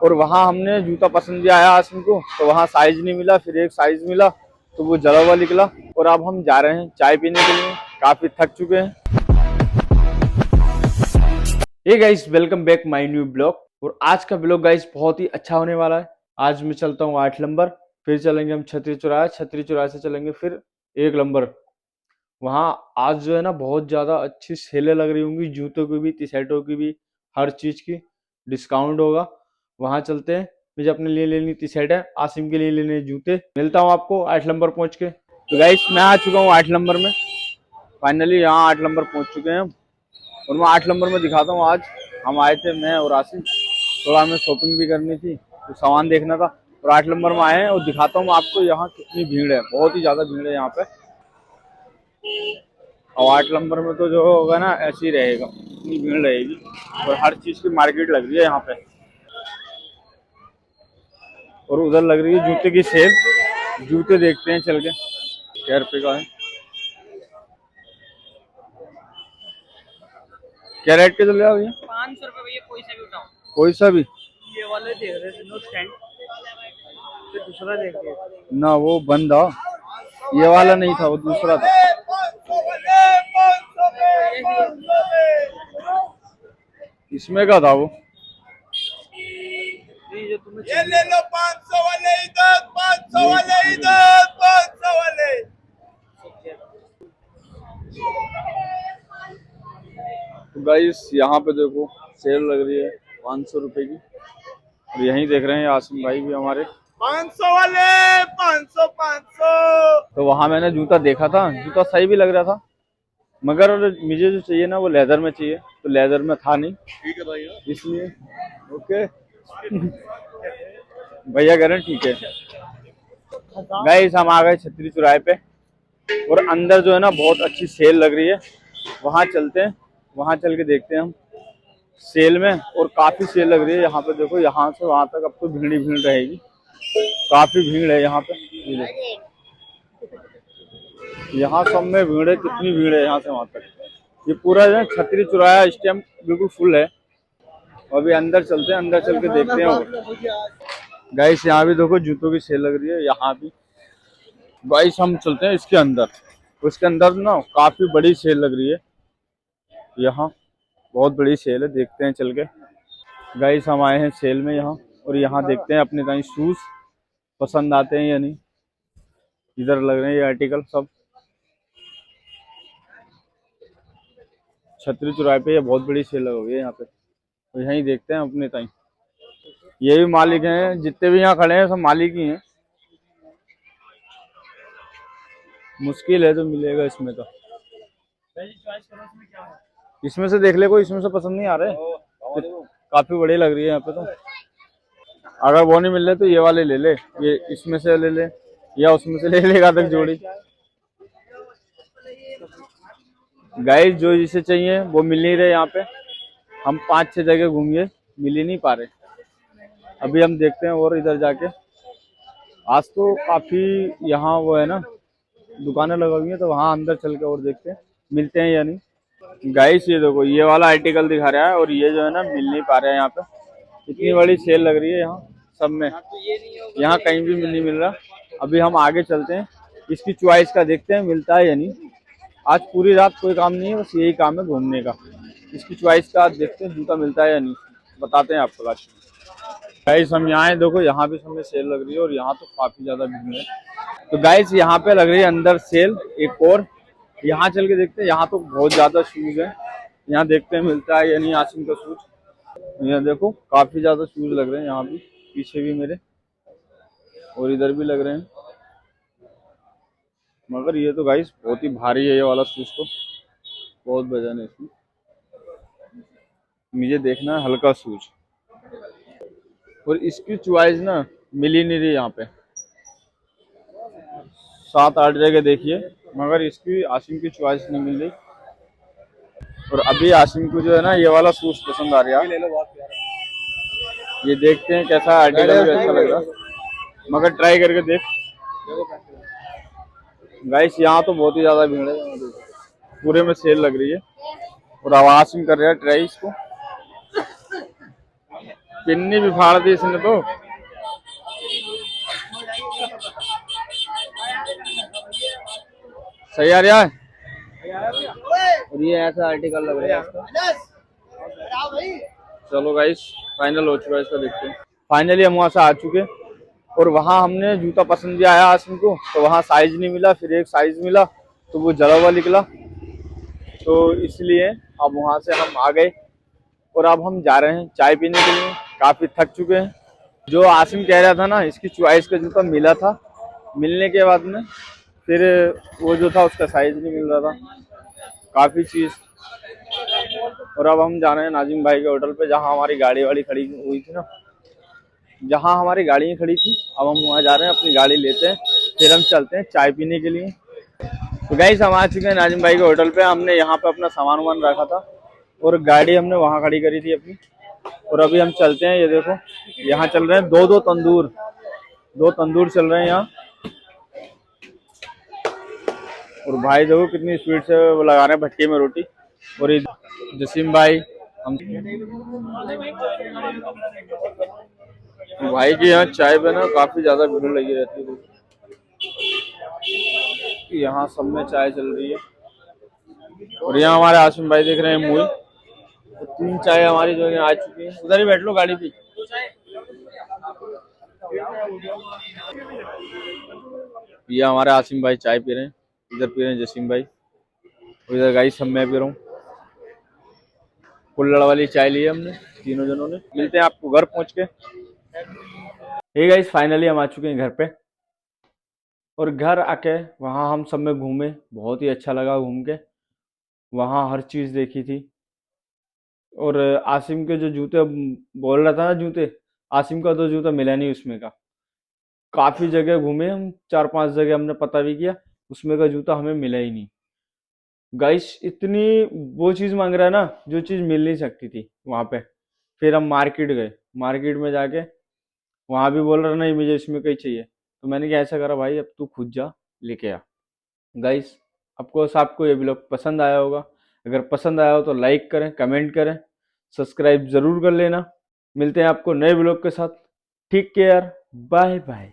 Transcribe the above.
और वहाँ हमने जूता पसंद भी आया आसिम को, तो वहाँ साइज नहीं मिला, फिर एक साइज मिला तो वो जला हुआ निकला। और अब हम जा रहे हैं चाय पीने के लिए, काफी थक चुके हैं। Hey guys, welcome back my new blog. और आज का ब्लॉग गाइस बहुत ही अच्छा होने वाला है। आज मैं चलता हूँ 8 नंबर, फिर चलेंगे हम छतरी चौराहा, छतरी चौराहे से चलेंगे फिर 1 नंबर। वहाँ आज जो है ना बहुत ज्यादा अच्छी सेलें लग रही होंगी, जूतों की भी, टी शर्टों की भी, हर चीज की डिस्काउंट होगा। वहां चलते हैं। मुझे अपने लिए लेनी टी शर्ट है, आसिम के लिए लेने जूते। मिलता हूँ आपको 8 नंबर पहुंच के। तो गाइस मैं आ चुका हूँ 8 नंबर में। फाइनली यहाँ 8 नंबर पहुंच चुके हैं हम। और मैं 8 नंबर में दिखाता हूँ। आज हम आए थे, मैं और आसिम, थोड़ा हमें शॉपिंग भी करनी थी, तो सामान देखना था। और 8 नंबर में आए हैं और दिखाता हूँ आपको यहाँ कितनी भीड़ है। बहुत ही ज्यादा भीड़ है यहाँ पे। और 8 नंबर में तो जो होगा ना ऐसे ही रहेगा, इतनी भीड़ रहेगी। और हर चीज की मार्केट लग रही है यहाँ पे। और उधर लग रही है जूते की सेल। जूते देखते हैं चल के क्या रुपए का है, क्या रेट के चल रहा है भैया? 500 रुपये भैया, कोई सा भी उठाओ। कोई सा भी? ये वाले देख रहे थे नो स्टैंड, फिर दूसरा देख रहे ना वो बंद था, ये वाला नहीं था, वो दूसरा था। इसमें का था वो? जो तुम्हें ये ले लो 500 वाले इधर, 500 वाले इधर, 500 वाले। तो गाइस यहाँ पे देखो सेल लग रही है 500 रुपए की। और यहीं देख रहे हैं आसिम भाई भी हमारे। 500 वाले, 500 500। तो वहां मैंने जूता देखा था, जूता सही भी लग रहा था, मगर मुझे जो चाहिए ना वो लेदर में चाहिए, तो लेदर में था नहीं। ठीक है भाई, इसलिए ओके भैया कह रहे हैं ठीक है। गाइस हम आ गए छतरी चौराहे पे। और अंदर जो है ना बहुत अच्छी सेल लग रही है, वहां चलते हैं, वहां चल के देखते हैं हम सेल में। और काफी सेल लग रही है यहाँ पे। देखो यहाँ से वहां तक अब तो भीड़ ही भीड़ रहेगी, काफी भीड़ है यहाँ पे। ये देखो, यहाँ सब में भीड़ है, कितनी भीड़ है यहाँ से वहां तक। ये पूरा जो है छतरी चौराहा इस टाइम बिल्कुल फुल है। अभी अंदर चलते हैं, अंदर चल के देखते हैं। गाइस यहाँ भी देखो जूतों की सेल लग रही है यहाँ भी। गाइस हम चलते हैं इसके अंदर। उसके अंदर ना काफी बड़ी सेल लग रही है यहाँ, बहुत बड़ी सेल है, देखते हैं चल के। गाइस हम आए हैं सेल में यहाँ, और यहाँ देखते हैं अपने कहीं शूज पसंद आते हैं या नहीं। इधर लग रहे हैं ये आर्टिकल सब। छतरी चौराहे पे ये बहुत बड़ी सेल लगी हुई है यहाँ पे, तो यहीं देखते हैं अपने टाइम। ये भी मालिक हैं, जितने भी यहाँ खड़े हैं सब मालिक ही हैं। मुश्किल है तो मिलेगा इसमें तो। इसमें से देख ले कोई, इसमें से पसंद नहीं आ रहे। तो काफी बड़ी लग रही है यहाँ पे। तो अगर वो नहीं मिल रहे तो ये वाले ले ले, ये इसमें से ले ले या उसमें से ले लेगा तक जोड़ी। गाइस जो जिसे चाहिए वो मिल नहीं रहे यहाँ पे। हम 5-6 जगह घूम गए, मिल ही नहीं पा रहे। अभी हम देखते हैं और इधर जाके। आज तो काफी यहाँ वो है ना दुकानें लगा हुई है, तो वहाँ अंदर चल के और देखते हैं मिलते हैं या नहीं। गाइस ये देखो ये वाला आर्टिकल दिखा रहा है, और ये जो है ना मिल नहीं पा रहा है यहाँ पे। इतनी बड़ी सेल लग रही है यहाँ सब में, यहाँ कहीं भी नहीं मिल रहा। अभी हम आगे चलते हैं, इसकी चॉइस का देखते हैं मिलता है या नहीं। आज पूरी रात कोई काम नहीं है, बस यही काम है घूमने का। इसकी चॉइस का देखते हैं जूता मिलता है या नहीं, बताते हैं आपको लास्ट में। गाइस हम यहाँ देखो, यहाँ भी समय सेल लग रही है, और यहाँ तो काफी ज्यादा भीड़ है। तो गाइस यहाँ पे लग रही है अंदर सेल एक और, यहाँ चल के देखते हैं। यहाँ तो बहुत ज्यादा शूज है, यहाँ देखते हैं मिलता है या नहीं आसिम का शूज। यहाँ देखो काफी ज्यादा शूज लग रहे हैं, यहाँ भी पीछे भी मेरे, और इधर भी लग रहे हैं। मगर ये तो गाइस बहुत ही भारी है ये वाला शूज, तो बहुत वजन है इसमें। मुझे देखना है हल्का शूज, और इसकी चॉइस ना मिल ही नहीं रही यहाँ पे। 7-8 जगह देखिए, मगर इसकी आसिम की चॉइस नहीं मिल रही। और अभी आसिम को जो है ना ये वाला शूज पसंद आ रहा है। ये देखते हैं कैसा आर्टिकल भी अच्छा लग रहा है, मगर ट्राई करके देख। गाइस यहाँ तो बहुत ही ज्यादा भीड़ है, पूरे में सेल लग रही है। और अब आसिम कर रहा है ट्राई इसको। पिन्नी भी फाड़ दी इसने तो। सही आ रहा है। और ये ऐसा आर्टिकल लग रहा है इसका। चलो गाइस फाइनल हो चुका है इसका, देखते हैं। फाइनली हम वहां से आ चुके और वहां हमने जूता पसंद भी आया आसिम को, तो वहां साइज नहीं मिला, फिर एक साइज मिला तो वो जला हुआ निकला, तो इसलिए अब वहां से हम आ गए और अब हम जा रहे हैं चाय पीने के लिए। काफी थक चुके हैं। जो आसिम कह रहा था ना, इसकी चॉइस का जूता मिला था, मिलने के बाद में फिर वो जो था उसका साइज नहीं मिल रहा था, काफी चीज। और अब हम जा रहे हैं नाजिम भाई के होटल पे, जहाँ हमारी गाड़ी वाड़ी खड़ी हुई थी ना, जहाँ हमारी गाड़ियाँ खड़ी थी, अब हम वहाँ जा रहे हैं, अपनी गाड़ी लेते हैं, फिर हम चलते हैं चाय पीने के लिए। तो गाइस हम आ चुके हैं नाजिम भाई के होटल पे। हमने यहाँ पे अपना सामान वामान रखा था और गाड़ी हमने वहाँ खड़ी करी थी अपनी, और अभी हम चलते हैं। ये देखो यहाँ चल रहे हैं दो तंदूर चल रहे हैं यहाँ। और भाई देखो कितनी स्पीड से वो लगा रहे हैं भट्टी में रोटी। और ये जसीम भाई, हम भाई की यहाँ चाय पे ना काफी ज्यादा भीड़ लगी रहती है। यहाँ सब में चाय चल रही है। और यहाँ हमारे आसिम भाई देख रहे हैं मूवी। तो 3 चाय हमारी जो है आ चुकी है। उधर ही बैठ लो गाड़ी पे। ये हमारे आसिम भाई चाय पी रहे हैं, इधर पी रहे हैं जसीम भाई, और इधर गाइस सब मैं पी रहा हूँ। कुल्हड़ वाली चाय ली है हमने तीनों जनों ने। मिलते हैं आपको घर पहुंच के। हे गाइस फाइनली हम आ चुके हैं घर पे, और घर आके वहाँ हम सब में घूमे, बहुत ही अच्छा लगा घूम के। वहाँ हर चीज़ देखी थी। और आसिम के जो जूते बोल रहा था ना, जूते आसिम का तो जूता मिला नहीं उसमें का। काफ़ी जगह घूमे हम, 4-5 जगह हमने पता भी किया, उसमें का जूता हमें मिला ही नहीं। गाइस इतनी वो चीज़ मांग रहा है ना, जो चीज़ मिल नहीं सकती थी वहाँ पे। फिर हम मार्केट गए, मार्केट में जाके वहाँ भी बोल रहा नहीं मुझे इसमें कहीं चाहिए, तो मैंने क्या ऐसा करा भाई अब तू खुद जा लेके आ। गाइस आपको ये ब्लॉग पसंद आया होगा। अगर पसंद आया हो तो लाइक करें, कमेंट करें, सब्सक्राइब ज़रूर कर लेना। मिलते हैं आपको नए ब्लॉग के साथ। Take care, bye bye.